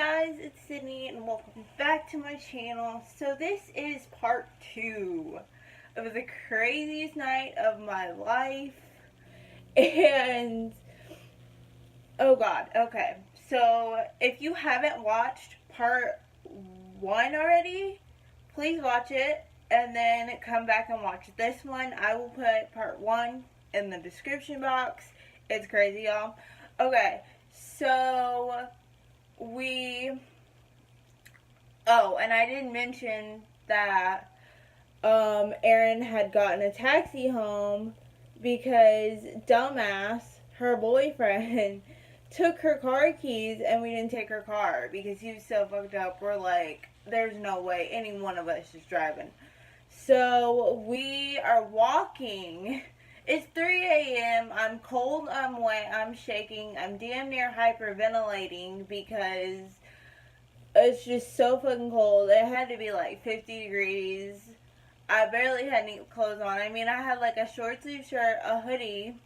guys, it's Cydney and welcome back to my channel. So this is part 2 of the craziest night of my life. And oh god, okay. So if you haven't watched part 1 already, please watch it and then come back and watch this one. I will put part 1 in the description box. It's crazy, y'all. Okay, so and I didn't mention that Erin had gotten a taxi home because dumbass, her boyfriend, took her car keys and we didn't take her car because he was so fucked up. We're like, there's no way any one of us is driving. So we are walking. It's 3 a.m. I'm cold, I'm wet, I'm shaking, I'm damn near hyperventilating because it's just so fucking cold. It had to be like 50 degrees. I barely had any clothes on. I mean, I had like a short sleeve shirt, a hoodie,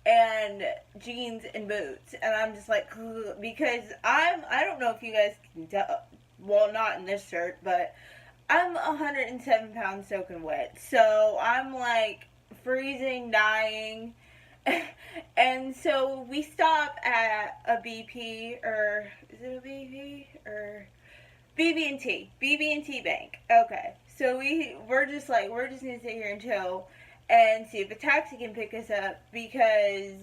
and jeans and boots. And I'm just like, ugh, because I don't know if you guys can tell, well, not in this shirt, but I'm 107 pounds soaking wet. So I'm like freezing, dying. And so we stop at a BP, or is it a BP or BB&T bank. Okay, so we're just gonna sit here and chill and see if a taxi can pick us up because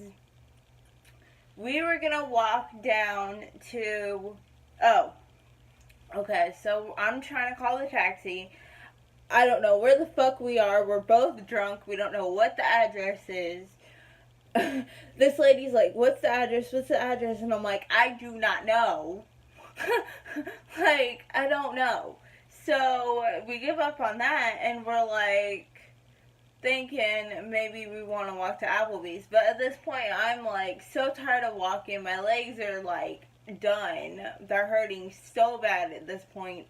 we were gonna walk down to. Oh, okay. So I'm trying to call the taxi. I don't know where the fuck we are. We're both drunk. We don't know what the address is. This lady's like, what's the address? And I'm like, I do not know. Like, I don't know. So we give up on that and we're like thinking maybe we want to walk to Applebee's. But at this point, I'm like so tired of walking. My legs are like done. They're hurting so bad at this point.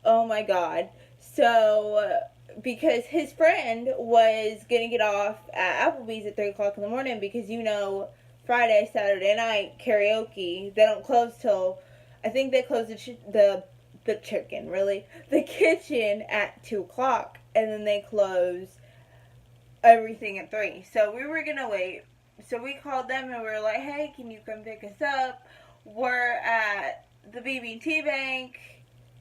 Oh my god. So because his friend was gonna get off at Applebee's at 3 o'clock in the morning because Friday, Saturday night karaoke, they don't close till, I think they close the kitchen at 2 o'clock, and then they close everything at 3. So we were gonna wait. So we called them and we were like, hey, can you come pick us up? We're at the BB&T bank.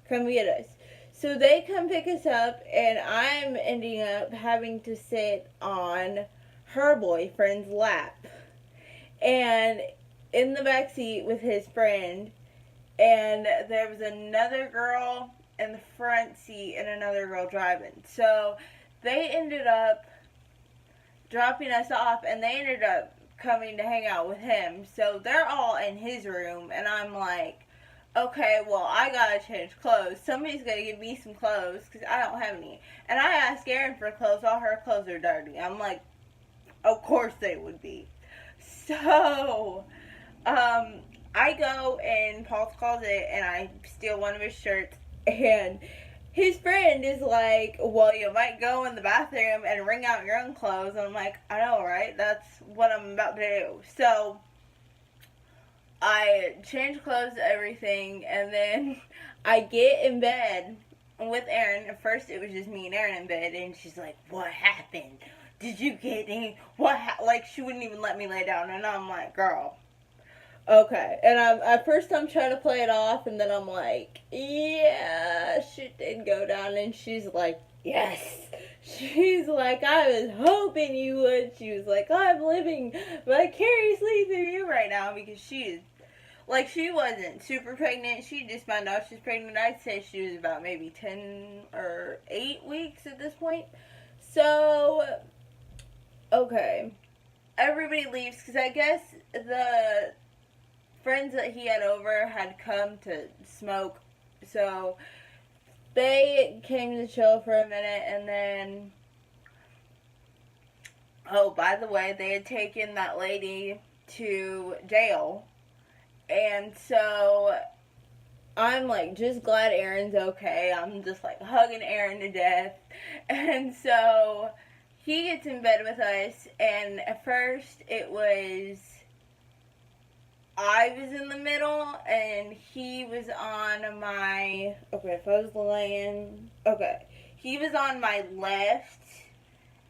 Come get us. So they come pick us up, and I'm ending up having to sit on her boyfriend's lap. And in the back seat with his friend, and there was another girl in the front seat and another girl driving. So they ended up dropping us off, and they ended up coming to hang out with him. So they're all in his room, and I'm like, okay, well, I gotta change clothes. Somebody's gotta give me some clothes because I don't have any. And I asked Erin for clothes. All her clothes are dirty. I'm like, of course they would be. So, I go in Paul's closet and I steal one of his shirts. And his friend is like, well, you might go in the bathroom and wring out your own clothes. And I'm like, I know, right? That's what I'm about to do. So I change clothes, everything, and then I get in bed with Erin. At first, it was just me and Erin in bed, and she's like, what happened? Did you get any? Like, she wouldn't even let me lay down, and I'm like, girl, okay. And at first I'm trying to play it off, and then I'm like, yeah, shit did go down, and she's like, yes. She's like, I was hoping you would. She was like, I'm living vicariously through you right now because she wasn't super pregnant. She just found out she's pregnant. I'd say she was about maybe 10 or 8 weeks at this point. So, okay. Everybody leaves because I guess the friends that he had over had come to smoke. So they came to chill for a minute, and then, oh, by the way, they had taken that lady to jail. And so I'm like just glad Erin's okay. I'm just like hugging Erin to death. And so he gets in bed with us, and at first it was I was in the middle and he was on my, okay, if I was laying, okay, he was on my left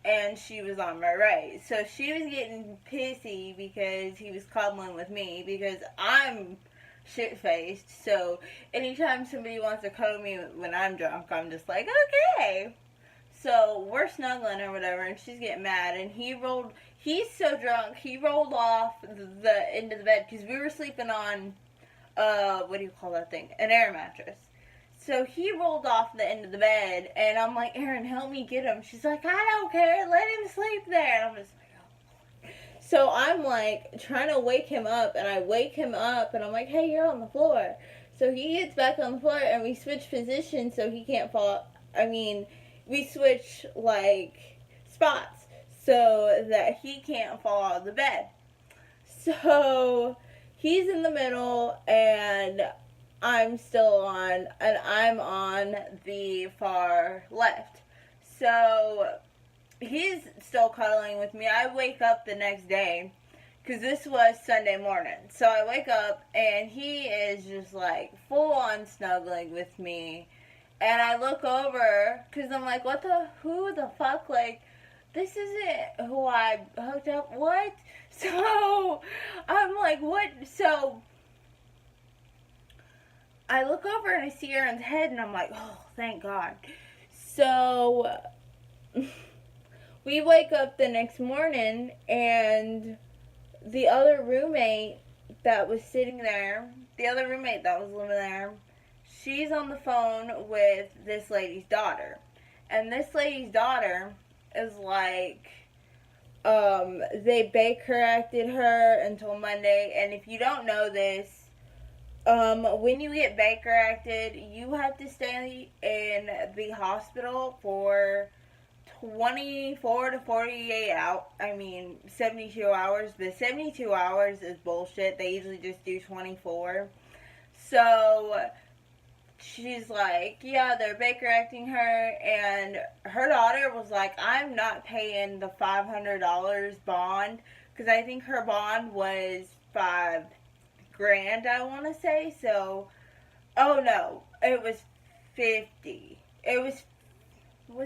and she was on my right. So she was getting pissy because he was cuddling with me because I'm shit faced. So anytime somebody wants to cuddle me when I'm drunk, I'm just like, okay. So we're snuggling or whatever, and she's getting mad, and he's so drunk, he rolled off the end of the bed, because we were sleeping on, what do you call that thing? An air mattress. So he rolled off the end of the bed, and I'm like, Erin, help me get him. She's like, I don't care, let him sleep there. And I'm just like, oh. So I'm like, trying to wake him up, and I wake him up, and I'm like, hey, you're on the floor. So he gets back on the floor, and we switch positions so he can't fall. We switch, like, spots so that he can't fall out of the bed. So he's in the middle, and I'm on the far left. So he's still cuddling with me. I wake up the next day, because this was Sunday morning. So I wake up, and he is just, like, full on snuggling with me. And I look over, because I'm like, who the fuck, like, this isn't who I hooked up, what? So, I'm like, what? So, I look over and I see Aaron's head, and I'm like, oh, thank God. So, we wake up the next morning, and the other roommate that was living there, she's on the phone with this lady's daughter. And this lady's daughter is like, they Baker acted her until Monday. And if you don't know this, when you get Baker acted, you have to stay in the hospital for 24 to 48 hours. 72 hours. But 72 hours is bullshit. They usually just do 24. So she's like, yeah, they're Baker acting her, and her daughter was like, I'm not paying the $500 bond, because I think her bond was $5,000, I want to say. So, oh no, it was 50. Was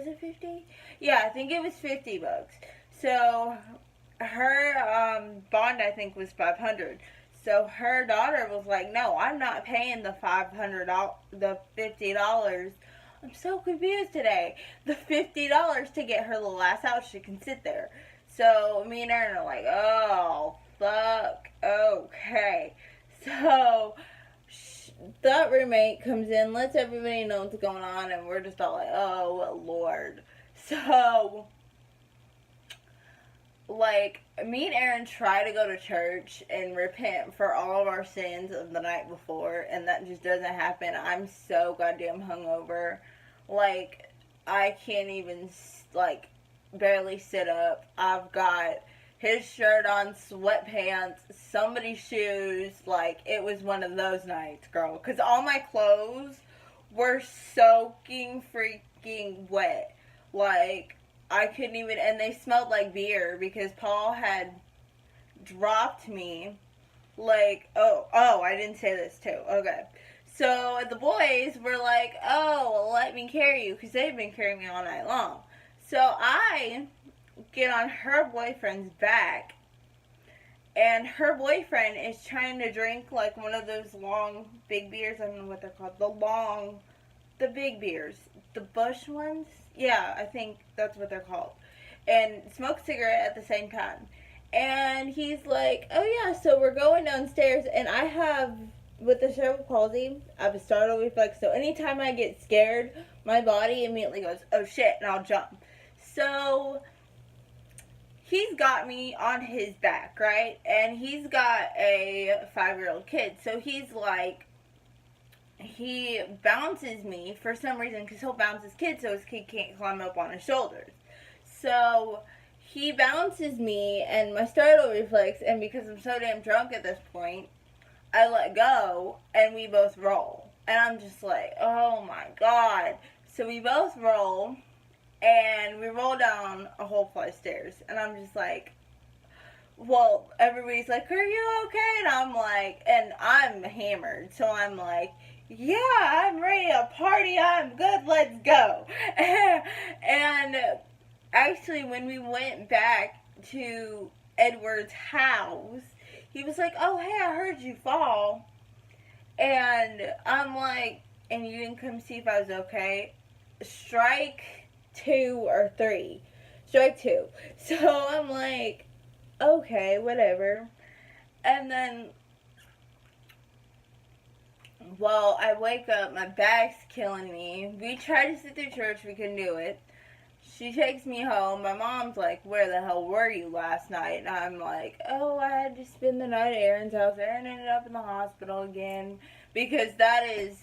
it 50? Yeah, I think it was $50. So her bond, I think, was 500. So her daughter was like, no, I'm not paying the $50. I'm so confused today. The $50 to get her little ass out, she can sit there. So me and Erin are like, oh, fuck, okay. So that roommate comes in, lets everybody know what's going on, and we're just all like, oh, Lord. So, like, me and Erin try to go to church and repent for all of our sins of the night before, and that just doesn't happen. I'm so goddamn hungover. Like, I can't even, like, barely sit up. I've got his shirt on, sweatpants, somebody's shoes. Like, it was one of those nights, girl. Because all my clothes were soaking freaking wet. Like, I couldn't even, and they smelled like beer because Paul had dropped me, like, I didn't say this too, okay. So the boys were like, oh, well, let me carry you, because they've been carrying me all night long. So I get on her boyfriend's back, and her boyfriend is trying to drink, like, one of those long, big beers, I don't know what they're called, the big beers, the Bush ones. Yeah, I think that's what they're called. And smoke a cigarette at the same time. And he's like, oh yeah, so we're going downstairs, and I have, with the cerebral palsy, I have a startle reflex, so anytime I get scared, my body immediately goes, oh shit, and I'll jump. So he's got me on his back, right? And he's got a 5-year-old kid, so he's like, he bounces me for some reason, because he'll bounce his kid so his kid can't climb up on his shoulders. So he bounces me, and my startle reflex, and because I'm so damn drunk at this point, I let go, and we both roll. And I'm just like, oh my God. So we both roll, and we roll down a whole flight of stairs. And I'm just like, well, everybody's like, are you okay? And I'm like, and I'm hammered, so I'm like, yeah, I'm ready to party, I'm good, let's go. And actually, when we went back to Edward's house, he was like, oh, hey, I heard you fall. And I'm like, and you didn't come see if I was okay? Strike 2 or 3. Strike 2. So I'm like, okay, whatever. And then, well, I wake up, my back's killing me. We tried to sit through church, we couldn't do it. She takes me home. My mom's like, where the hell were you last night? And I'm like, oh, I had to spend the night at Aaron's house. Aaron ended up in the hospital again. Because that is,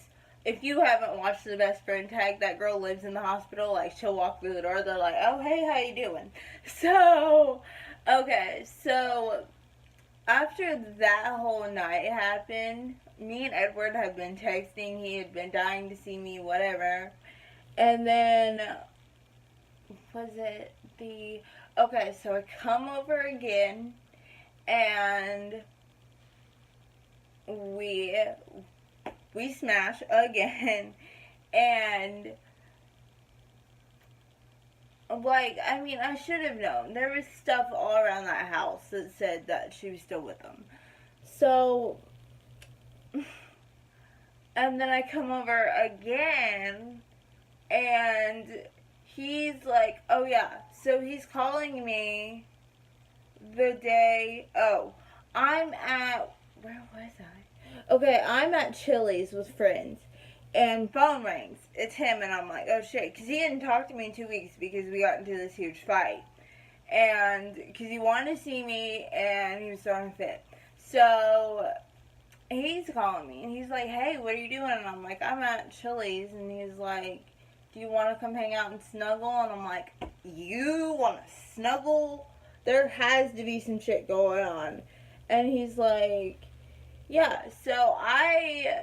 if you haven't watched The Best Friend Tag, that girl lives in the hospital. Like, she'll walk through the door. They're like, oh, hey, how you doing? So, okay, so after that whole night happened, me and Edward had been texting. He had been dying to see me, whatever. And then, was it the... Okay, so I come over again, and we smash again, and like, I mean, I should have known. There was stuff all around that house that said that she was still with him. So, and then I come over again, and he's like, oh yeah, so he's calling me the day, I'm at, where was I? Okay, I'm at Chili's with friends, and phone rings. It's him, and I'm like, oh shit, because he hadn't talked to me in 2 weeks because we got into this huge fight, and because he wanted to see me, and he was throwing a fit. So he's calling me, and he's like, hey, what are you doing? And I'm like, I'm at Chili's, and he's like, do you want to come hang out and snuggle? And I'm like, you want to snuggle? There has to be some shit going on. And he's like, yeah. So I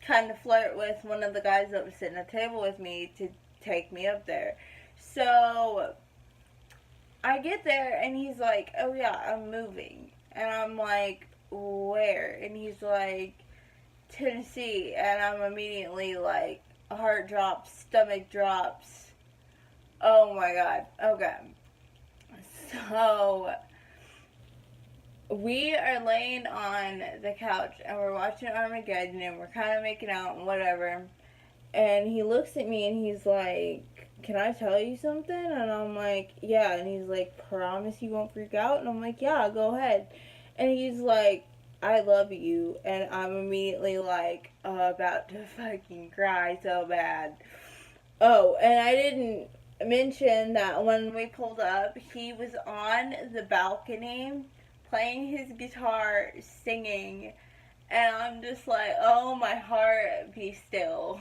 kind of flirt with one of the guys that was sitting at the table with me to take me up there. So I get there, and he's like, oh yeah, I'm moving. And I'm like, where? And he's like, Tennessee. And I'm immediately like, heart drops, stomach drops. Oh my god. Okay. So we are laying on the couch, and we're watching Armageddon, and we're kind of making out and whatever. And he looks at me, and he's like, can I tell you something? And I'm like, yeah. And he's like, promise you won't freak out? And I'm like, yeah, go ahead. And he's like, I love you. And I'm immediately like, about to fucking cry so bad. Oh, and I didn't mention that when we pulled up, he was on the balcony playing his guitar, singing. And I'm just like, oh, my heart, be still.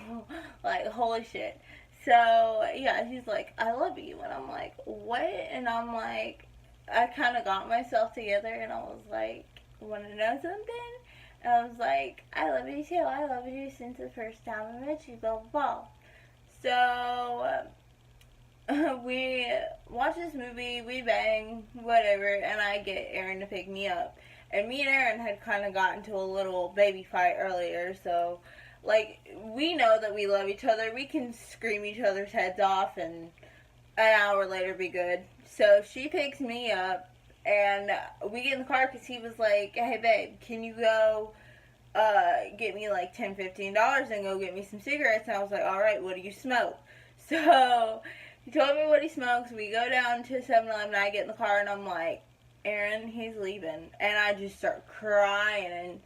Like, holy shit. So, yeah, he's like, I love you. And I'm like, what? And I'm like, I kind of got myself together, and I was like, want to know something? And I was like, I love you too. I love you since the first time I met you, blah, blah, blah. So, we watch this movie, we bang, whatever, and I get Aaron to pick me up. And me and Aaron had kind of gotten into a little baby fight earlier, so, like, we know that we love each other. We can scream each other's heads off, and an hour later be good. So she picks me up, and we get in the car because he was like, hey babe, can you go get me like $10-15 and go get me some cigarettes? And I was like, alright, what do you smoke? So he told me what he smokes. We go down to 7-Eleven, I get in the car, and I'm like, Aaron, he's leaving. And I just start crying, and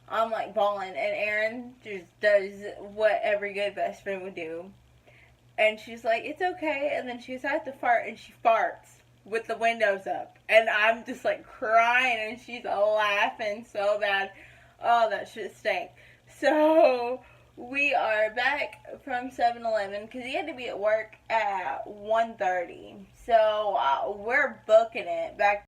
I'm like bawling, and Aaron just does what every good best friend would do. And she's like, it's okay. And then she goes, I have to fart. And she farts with the windows up. And I'm just like crying. And she's laughing so bad. Oh, that shit stank. So we are back from 7-Eleven because he had to be at work at 1:30. So we're booking it back